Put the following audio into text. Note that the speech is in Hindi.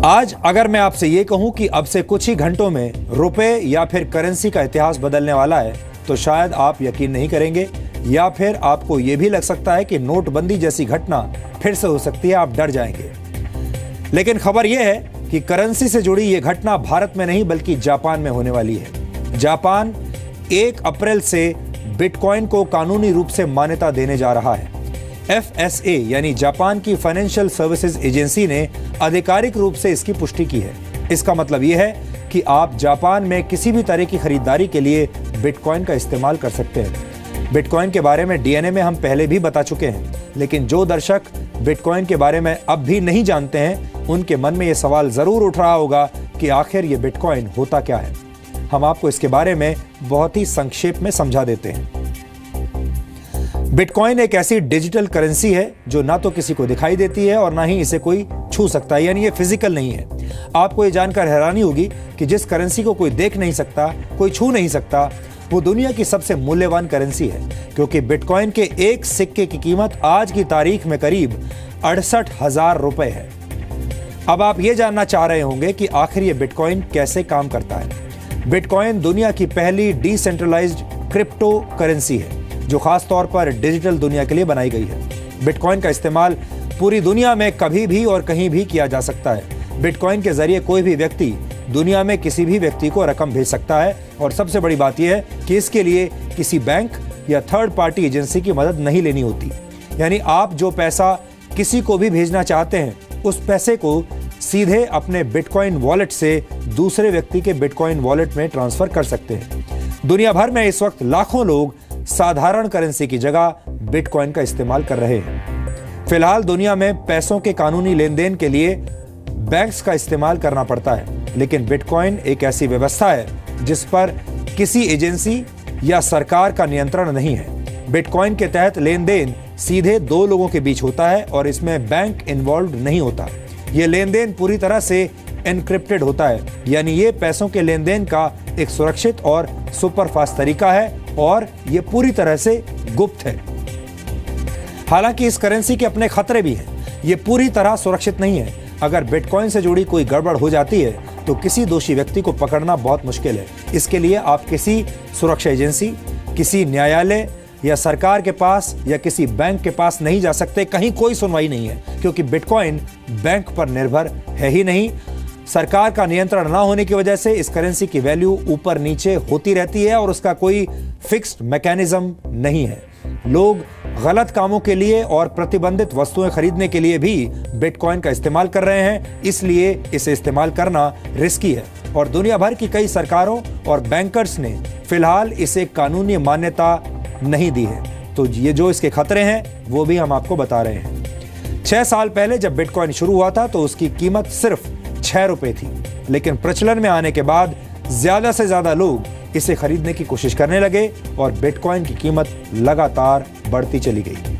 आज अगर मैं आपसे ये कहूं कि अब से कुछ ही घंटों में रुपए या फिर करेंसी का इतिहास बदलने वाला है, तो शायद आप यकीन नहीं करेंगे, या फिर आपको ये भी लग सकता है कि नोटबंदी जैसी घटना फिर से हो सकती है, आप डर जाएंगे। लेकिन खबर यह है कि करेंसी से जुड़ी ये घटना भारत में नहीं बल्कि जापान में होने वाली है। जापान 1 अप्रैल से बिटकॉइन को कानूनी रूप से मान्यता देने जा रहा है। FSA यानी जापान की फाइनेंशियल सर्विसेज एजेंसी ने आधिकारिक रूप से इसकी पुष्टि की है। इसका मतलब यह है कि आप जापान में किसी भी तरह की खरीदारी के लिए बिटकॉइन का इस्तेमाल कर सकते हैं। बिटकॉइन के बारे में DNA में हम पहले भी बता चुके हैं, लेकिन जो दर्शक बिटकॉइन के बारे में अब भी नहीं जानते हैं, उनके मन में यह सवाल जरूर उठ रहा होगा कि आखिर ये बिटकॉइन होता क्या है। हम आपको इसके बारे में बहुत ही संक्षेप में समझा देते हैं। बिटकॉइन एक ऐसी डिजिटल करेंसी है जो ना तो किसी को दिखाई देती है और ना ही इसे कोई छू सकता है, यानी ये फिजिकल नहीं है। आपको ये जानकर हैरानी होगी कि जिस करेंसी को कोई देख नहीं सकता, कोई छू नहीं सकता, वो दुनिया की सबसे मूल्यवान करेंसी है, क्योंकि बिटकॉइन के एक सिक्के की कीमत आज की तारीख में करीब 68,000 रुपए है। अब आप ये जानना चाह रहे होंगे कि आखिर ये बिटकॉइन कैसे काम करता है। बिटकॉइन दुनिया की पहली डिसेंट्रलाइज्ड क्रिप्टो करेंसी है जो खास तौर पर डिजिटल दुनिया के लिए बनाई गई है। बिटकॉइन का इस्तेमाल पूरी दुनिया में कभी भी और कहीं भी किया जा सकता है। बिटकॉइन के जरिए कोई भी व्यक्ति दुनिया में किसी भी व्यक्ति को रकम भेज सकता है, और सबसे बड़ी बात यह है कि इसके लिए किसी बैंक या थर्ड पार्टी एजेंसी की मदद नहीं लेनी होती। यानी आप जो पैसा किसी को भी भेजना चाहते हैं, उस पैसे को सीधे अपने बिटकॉइन वॉलेट से दूसरे व्यक्ति के बिटकॉइन वॉलेट में ट्रांसफर कर सकते हैं। दुनिया भर में इस वक्त लाखों लोग साधारण करेंसी की जगह बिटकॉइन का इस्तेमाल कर रहे हैं। फिलहाल दुनिया में पैसों के कानूनी लेन देन के लिए बैंक्स का इस्तेमाल करना पड़ता है, लेकिन बिटकॉइन एक ऐसी व्यवस्था है जिस पर किसी एजेंसी या सरकार का नियंत्रण नहीं है। बिटकॉइन के तहत लेन देन सीधे 2 लोगों के बीच होता है और इसमें बैंक इन्वॉल्व नहीं होता। यह लेन देन पूरी तरह से एनक्रिप्टेड होता है, यानी ये पैसों के लेन देन का एक सुरक्षित और सुपरफास्ट तरीका है, और ये पूरी तरह से गुप्त है। हालांकि इस करेंसी के अपने खतरे भी हैं। ये पूरी तरह सुरक्षित नहीं है। अगर बिटकॉइन से जुड़ी कोई गड़बड़ हो जाती है तो किसी दोषी व्यक्ति को पकड़ना बहुत मुश्किल है। इसके लिए आप किसी सुरक्षा एजेंसी, किसी न्यायालय या सरकार के पास या किसी बैंक के पास नहीं जा सकते। कहीं कोई सुनवाई नहीं है, क्योंकि बिटकॉइन बैंक पर निर्भर है ही नहीं। सरकार का नियंत्रण ना होने की वजह से इस करेंसी की वैल्यू ऊपर नीचे होती रहती है और उसका कोई फिक्स्ड मैकेनिज्म नहीं है। लोग गलत कामों के लिए और प्रतिबंधित वस्तुएं खरीदने के लिए भी बिटकॉइन का इस्तेमाल कर रहे हैं, इसलिए इसे इस्तेमाल करना रिस्की है। और दुनिया भर की कई सरकारों और बैंकर्स ने फिलहाल इसे कानूनी मान्यता नहीं दी है। तो ये जो इसके खतरे हैं वो भी हम आपको बता रहे हैं। 6 साल पहले जब बिटकॉइन शुरू हुआ था तो उसकी कीमत सिर्फ 6 रुपए थी, लेकिन प्रचलन में आने के बाद ज्यादा से ज्यादा लोग इसे खरीदने की कोशिश करने लगे और बिटकॉइन की कीमत लगातार बढ़ती चली गई।